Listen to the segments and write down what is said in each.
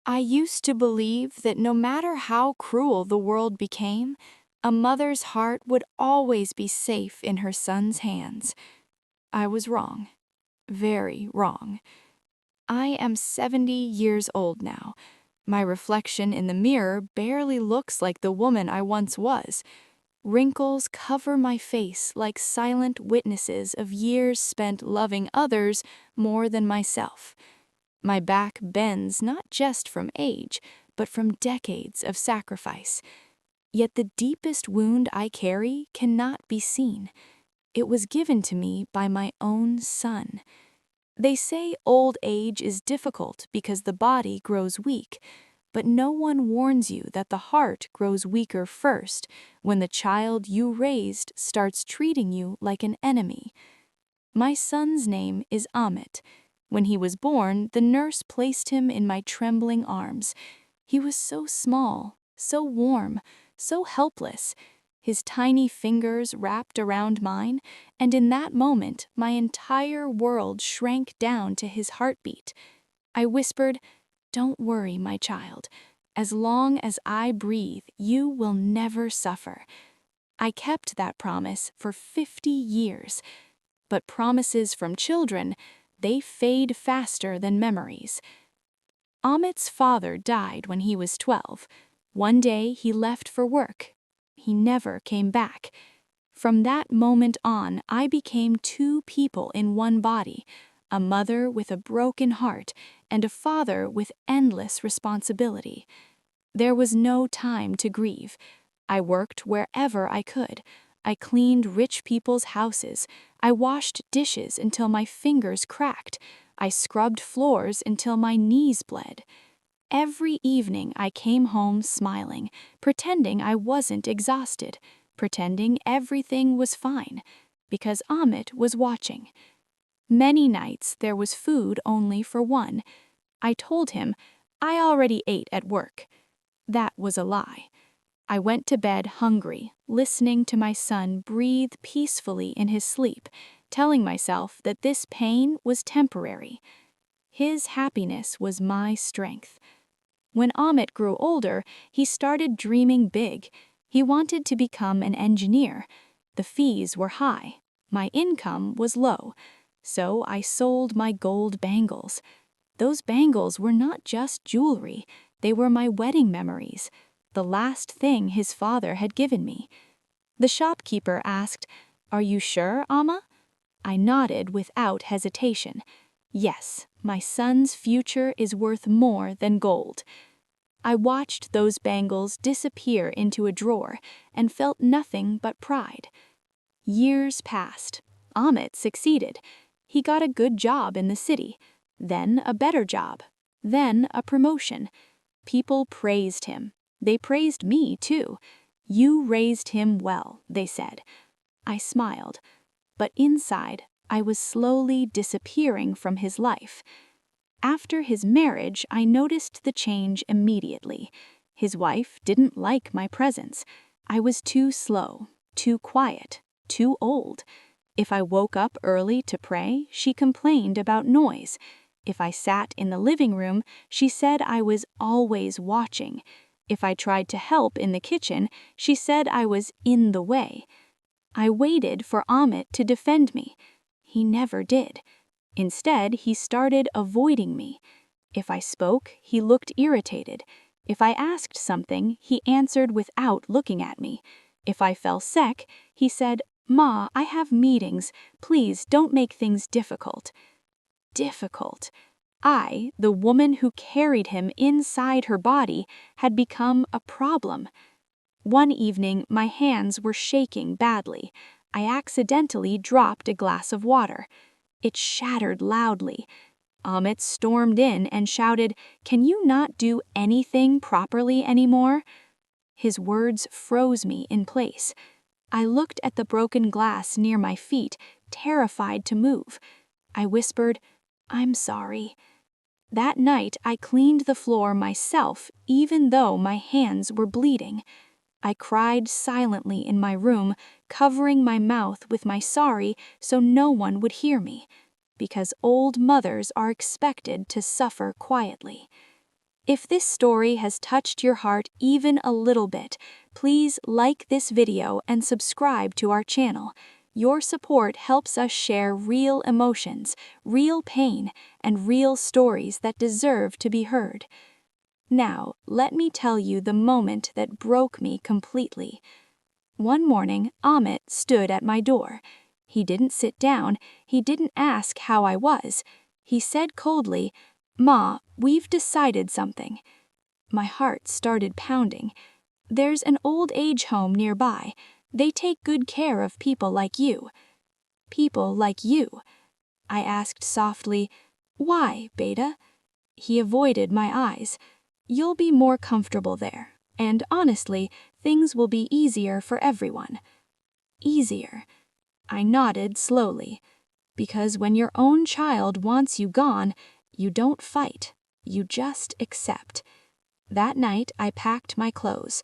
I used to believe that no matter how cruel the world became, a mother's heart would always be safe in her son's hands. I was wrong. Very wrong. I am 70 years old now. My reflection in the mirror barely looks like the woman I once was. Wrinkles cover my face like silent witnesses of years spent loving others more than myself. My back bends not just from age, but from decades of sacrifice. Yet the deepest wound I carry cannot be seen. It was given to me by my own son. They say old age is difficult because the body grows weak, but no one warns you that the heart grows weaker first when the child you raised starts treating you like an enemy. My son's name is Amit. When he was born, the nurse placed him in my trembling arms. He was so small, so warm, so helpless. His tiny fingers wrapped around mine, and in that moment, my entire world shrank down to his heartbeat. I whispered, "Don't worry, my child. As long as I breathe, you will never suffer." I kept that promise for 50 years. But promises from children, they fade faster than memories. Amit's father died when he was 12. One day he left for work. He never came back. From that moment on, I became two people in one body, a mother with a broken heart and a father with endless responsibility. There was no time to grieve. I worked wherever I could. I cleaned rich people's houses. I washed dishes until my fingers cracked. I scrubbed floors until my knees bled. Every evening I came home smiling, pretending I wasn't exhausted, pretending everything was fine, because Amit was watching. Many nights there was food only for one. I told him, "I already ate at work." That was a lie. I went to bed hungry, listening to my son breathe peacefully in his sleep, telling myself that this pain was temporary. His happiness was my strength. When Amit grew older, he started dreaming big. He wanted to become an engineer. The fees were high. My income was low. So I sold my gold bangles. Those bangles were not just jewelry. They were my wedding memories, the last thing his father had given me. The shopkeeper asked, "Are you sure, Amma?" I nodded without hesitation. Yes, my son's future is worth more than gold. I watched those bangles disappear into a drawer and felt nothing but pride. Years passed. Amit succeeded. He got a good job in the city, then a better job, then a promotion. People praised him. They praised me, too. "You raised him well," they said. I smiled. But inside, I was slowly disappearing from his life. After his marriage, I noticed the change immediately. His wife didn't like my presence. I was too slow, too quiet, too old. If I woke up early to pray, she complained about noise. If I sat in the living room, she said I was always watching. If I tried to help in the kitchen, she said I was in the way. I waited for Amit to defend me. He never did. Instead, he started avoiding me. If I spoke, he looked irritated. If I asked something, he answered without looking at me. If I fell sick, he said, "Ma, I have meetings. Please don't make things difficult." Difficult. I, the woman who carried him inside her body, had become a problem. One evening, my hands were shaking badly. I accidentally dropped a glass of water. It shattered loudly. Amit stormed in and shouted, "Can you not do anything properly anymore?" His words froze me in place. I looked at the broken glass near my feet, terrified to move. I whispered, "I'm sorry." That night, I cleaned the floor myself, even though my hands were bleeding. I cried silently in my room, covering my mouth with my sorry so no one would hear me, because old mothers are expected to suffer quietly. If this story has touched your heart even a little bit, please like this video and subscribe to our channel. Your support helps us share real emotions, real pain, and real stories that deserve to be heard. Now, let me tell you the moment that broke me completely. One morning, Amit stood at my door. He didn't sit down, he didn't ask how I was. He said coldly, "Ma, we've decided something." My heart started pounding. "There's an old age home nearby. They take good care of people like you." "People like you?" I asked softly. "Why, Beta?" He avoided my eyes. "You'll be more comfortable there, and honestly, things will be easier for everyone." Easier. I nodded slowly. Because when your own child wants you gone, you don't fight, you just accept. That night, I packed my clothes.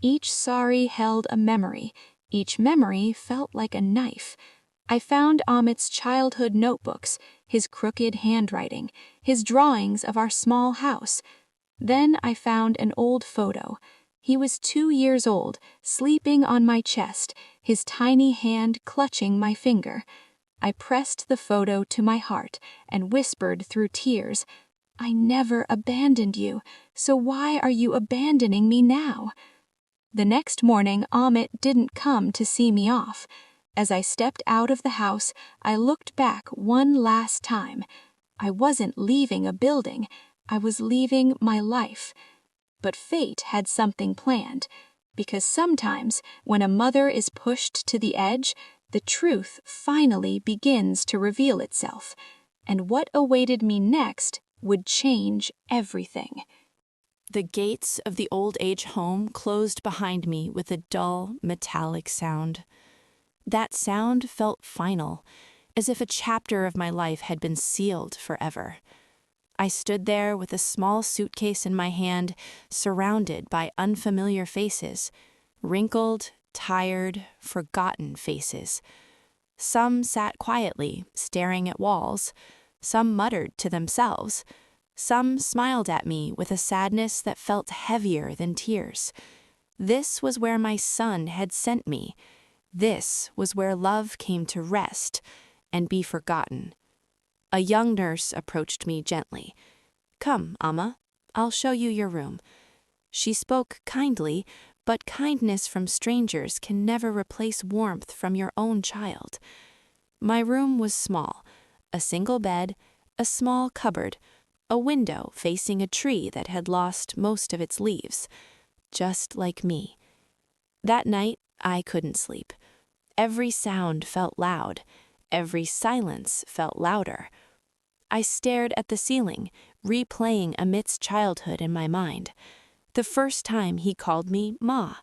Each sari held a memory. Each memory felt like a knife. I found Amit's childhood notebooks, his crooked handwriting, his drawings of our small house. Then I found an old photo. He was 2 years old, sleeping on my chest, his tiny hand clutching my finger. I pressed the photo to my heart and whispered through tears, "I never abandoned you, so why are you abandoning me now?" The next morning, Amit didn't come to see me off. As I stepped out of the house, I looked back one last time. I wasn't leaving a building, I was leaving my life. But fate had something planned, because sometimes when a mother is pushed to the edge, the truth finally begins to reveal itself, and what awaited me next would change everything. The gates of the old age home closed behind me with a dull, metallic sound. That sound felt final, as if a chapter of my life had been sealed forever. I stood there with a small suitcase in my hand, surrounded by unfamiliar faces, wrinkled, tired, forgotten faces. Some sat quietly, staring at walls. Some muttered to themselves. Some smiled at me with a sadness that felt heavier than tears. This was where my son had sent me. This was where love came to rest and be forgotten. A young nurse approached me gently. "Come, Amma, I'll show you your room." She spoke kindly, but kindness from strangers can never replace warmth from your own child. My room was small, a single bed, a small cupboard, a window facing a tree that had lost most of its leaves, just like me. That night, I couldn't sleep. Every sound felt loud. Every silence felt louder. I stared at the ceiling, replaying Amit's childhood in my mind. The first time he called me Ma.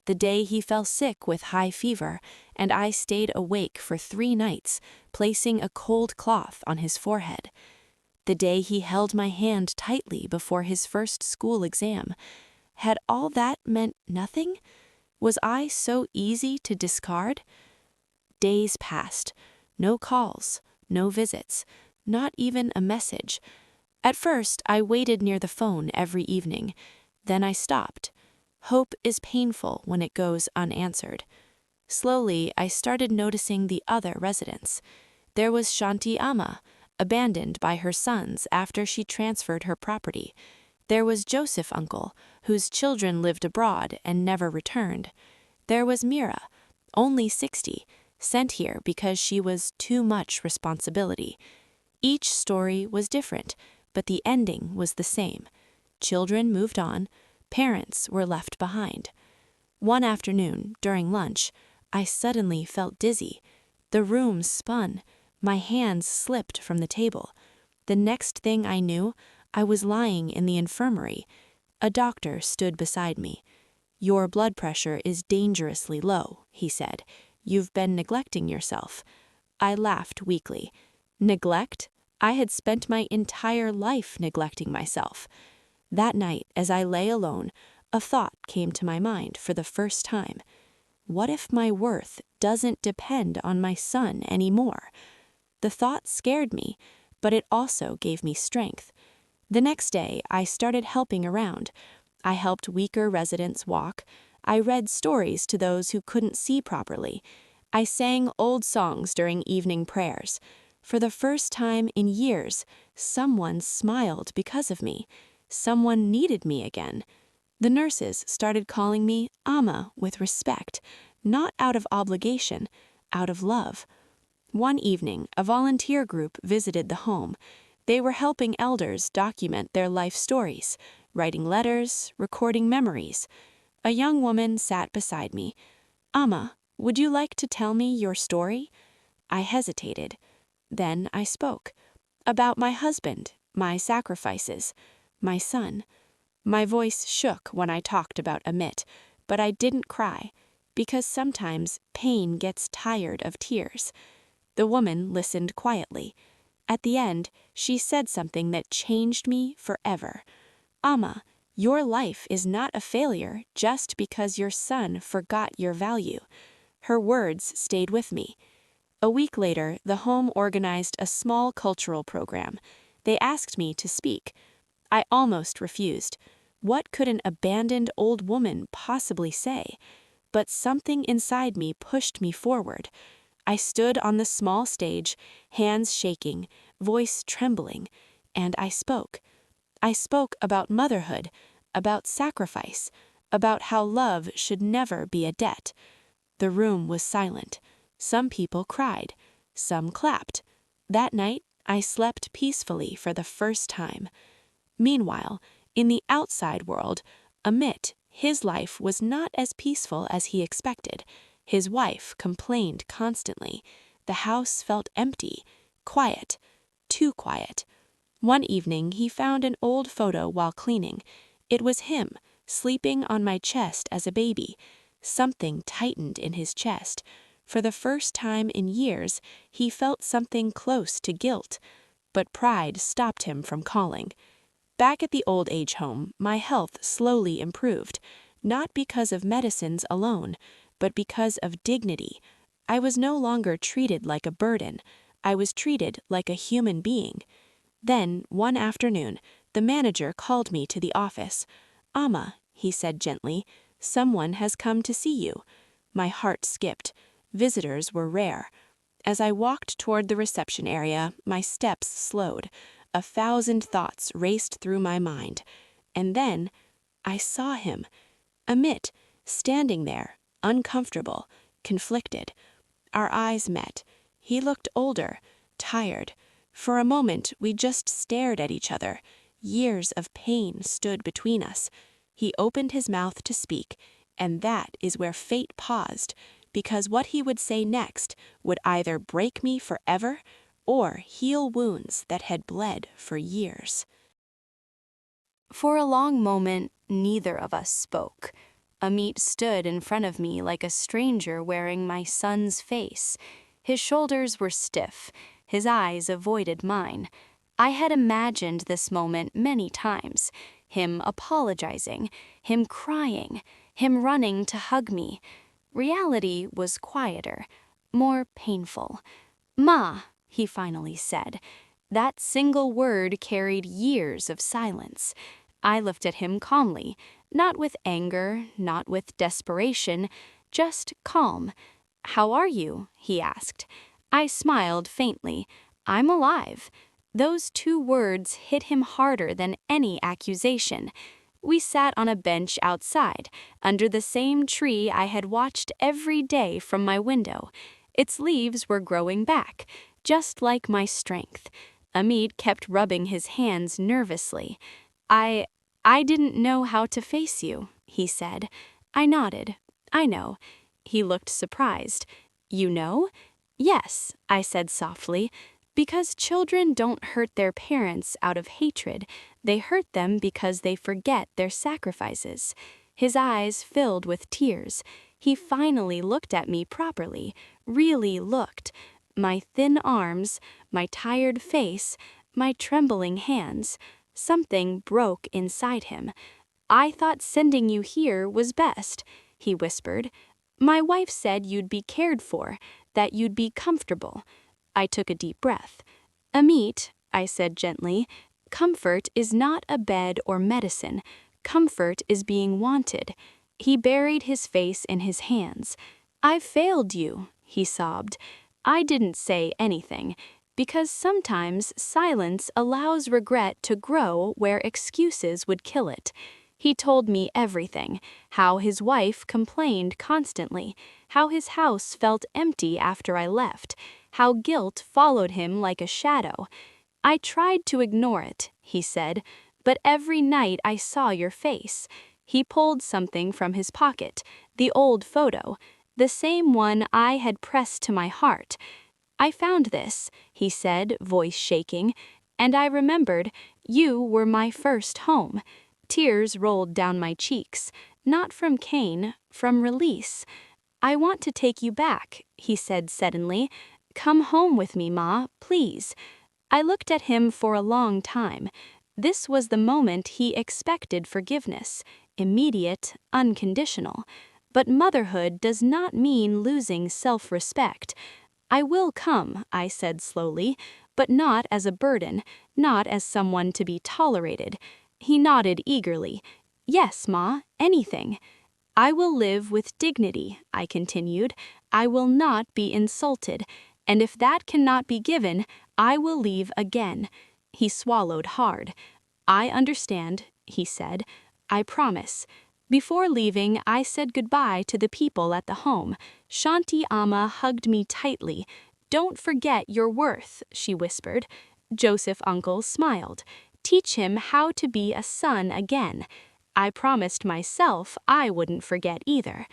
The day he fell sick with high fever, and I stayed awake for 3 nights, placing a cold cloth on his forehead. The day he held my hand tightly before his first school exam. Had all that meant nothing? Was I so easy to discard? Days passed. No calls, no visits, not even a message. At first, I waited near the phone every evening. Then I stopped. Hope is painful when it goes unanswered. Slowly, I started noticing the other residents. There was Shanti Amma, abandoned by her sons after she transferred her property. There was Joseph Uncle, whose children lived abroad and never returned. There was Mira, only 60, sent here because she was too much responsibility. Each story was different, but the ending was the same. Children moved on, parents were left behind. One afternoon, during lunch, I suddenly felt dizzy. The room spun. My hands slipped from the table. The next thing I knew, I was lying in the infirmary. A doctor stood beside me. "Your blood pressure is dangerously low," he said. "You've been neglecting yourself." I laughed weakly. Neglect? I had spent my entire life neglecting myself. That night, as I lay alone, a thought came to my mind for the first time. What if my worth doesn't depend on my son anymore? The thought scared me, but it also gave me strength. The next day, I started helping around. I helped weaker residents walk. I read stories to those who couldn't see properly. I sang old songs during evening prayers. For the first time in years, someone smiled because of me. Someone needed me again. The nurses started calling me Amma with respect, not out of obligation, out of love. One evening, a volunteer group visited the home. They were helping elders document their life stories, writing letters, recording memories. A young woman sat beside me. Amma, would you like to tell me your story? I hesitated. Then I spoke. About my husband, my sacrifices, my son. My voice shook when I talked about Amit, but I didn't cry, because sometimes pain gets tired of tears. The woman listened quietly. At the end, she said something that changed me forever. Amma, your life is not a failure just because your son forgot your value. Her words stayed with me. A week later, the home organized a small cultural program. They asked me to speak. I almost refused. What could an abandoned old woman possibly say? But something inside me pushed me forward. I stood on the small stage, hands shaking, voice trembling, and I spoke. I spoke about motherhood, about sacrifice, about how love should never be a debt. The room was silent. Some people cried. Some clapped. That night, I slept peacefully for the first time. Meanwhile, in the outside world, Amit, his life was not as peaceful as he expected. His wife complained constantly. The house felt empty, quiet, too quiet. One evening, he found an old photo while cleaning. It was him, sleeping on my chest as a baby. Something tightened in his chest. For the first time in years, he felt something close to guilt. But pride stopped him from calling. Back at the old age home, my health slowly improved, not because of medicines alone, but because of dignity. I was no longer treated like a burden. I was treated like a human being. Then, one afternoon, the manager called me to the office. Amma, he said gently, someone has come to see you. My heart skipped. Visitors were rare. As I walked toward the reception area, my steps slowed. 1,000 thoughts raced through my mind. And then I saw him, Amit, standing there, uncomfortable, conflicted. Our eyes met. He looked older, tired. For a moment, we just stared at each other. Years of pain stood between us. He opened his mouth to speak, and that is where fate paused, because what he would say next would either break me forever or heal wounds that had bled for years. For a long moment, neither of us spoke. Amit stood in front of me like a stranger wearing my son's face. His shoulders were stiff. His eyes avoided mine. I had imagined this moment many times. Him apologizing, him crying, him running to hug me. Reality was quieter, more painful. Ma, he finally said. That single word carried years of silence. I looked at him calmly, not with anger, not with desperation, just calm. How are you? He asked. I smiled faintly. I'm alive. Those 2 words hit him harder than any accusation. We sat on a bench outside, under the same tree I had watched every day from my window. Its leaves were growing back, just like my strength. Amit kept rubbing his hands nervously. I didn't know how to face you, he said. I nodded. I know. He looked surprised. You know? Yes, I said softly. Because children don't hurt their parents out of hatred. They hurt them because they forget their sacrifices. His eyes filled with tears. He finally looked at me properly, really looked. My thin arms, my tired face, my trembling hands. Something broke inside him. I thought sending you here was best, he whispered. My wife said you'd be cared for, that you'd be comfortable. I took a deep breath. Amit, I said gently, Comfort is not a bed or medicine. Comfort is being wanted. He buried his face in his hands. "I've failed you," he sobbed. I didn't say anything, because sometimes silence allows regret to grow where excuses would kill it. He told me everything, how his wife complained constantly, how his house felt empty after I left, how guilt followed him like a shadow. "I tried to ignore it," he said, "but every night I saw your face." He pulled something from his pocket, the old photo, the same one I had pressed to my heart. "I found this," he said, voice shaking, "and I remembered you were my first home." Tears rolled down my cheeks, not from Cain, from release. "I want to take you back," he said suddenly. "Come home with me, Ma, please." I looked at him for a long time. This was the moment he expected forgiveness, immediate, unconditional. But motherhood does not mean losing self-respect. "I will come," I said slowly, "but not as a burden, not as someone to be tolerated." He nodded eagerly. "Yes, Ma, anything." "I will live with dignity," I continued. "I will not be insulted. And if that cannot be given, I will leave again." He swallowed hard. "I understand," he said. "I promise." Before leaving, I said goodbye to the people at the home. Shanti Amma hugged me tightly. "Don't forget your worth," she whispered. Joseph Uncle smiled. "Teach him how to be a son again." I promised myself I wouldn't forget either.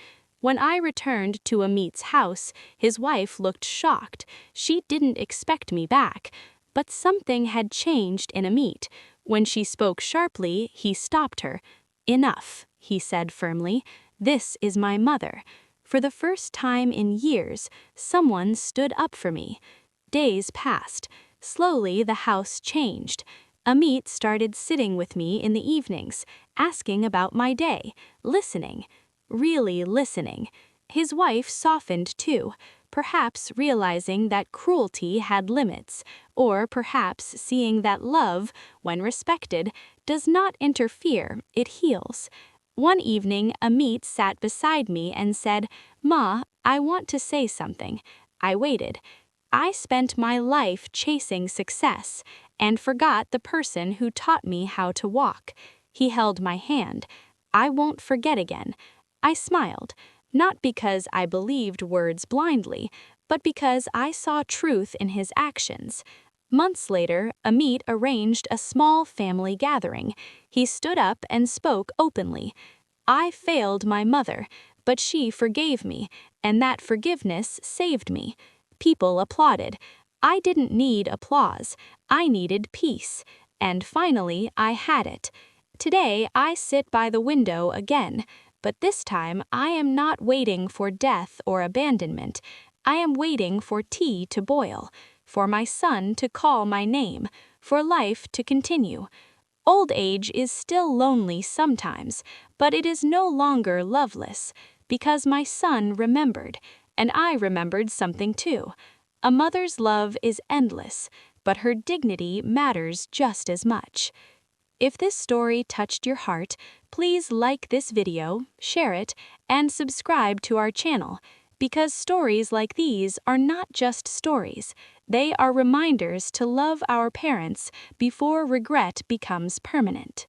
When I returned to Amit's house, his wife looked shocked. She didn't expect me back. But something had changed in Amit. When she spoke sharply, he stopped her. "Enough," he said firmly. "This is my mother." For the first time in years, someone stood up for me. Days passed. Slowly, the house changed. Amit started sitting with me in the evenings, asking about my day, listening, really listening. His wife softened too, perhaps realizing that cruelty had limits, or perhaps seeing that love, when respected, does not interfere, it heals. One evening, Amit sat beside me and said, "Ma, I want to say something." I waited. "I spent my life chasing success and forgot the person who taught me how to walk." He held my hand. "I won't forget again." I smiled, not because I believed words blindly, but because I saw truth in his actions. Months later, Amit arranged a small family gathering. He stood up and spoke openly. "I failed my mother, but she forgave me, and that forgiveness saved me." People applauded. I didn't need applause. I needed peace. And finally, I had it. Today, I sit by the window again, but this time I am not waiting for death or abandonment. I am waiting for tea to boil, for my son to call my name, for life to continue. Old age is still lonely sometimes, but it is no longer loveless, because my son remembered, and I remembered something too. A mother's love is endless, but her dignity matters just as much. If this story touched your heart, please like this video, share it, and subscribe to our channel, because stories like these are not just stories. They are reminders to love our parents before regret becomes permanent.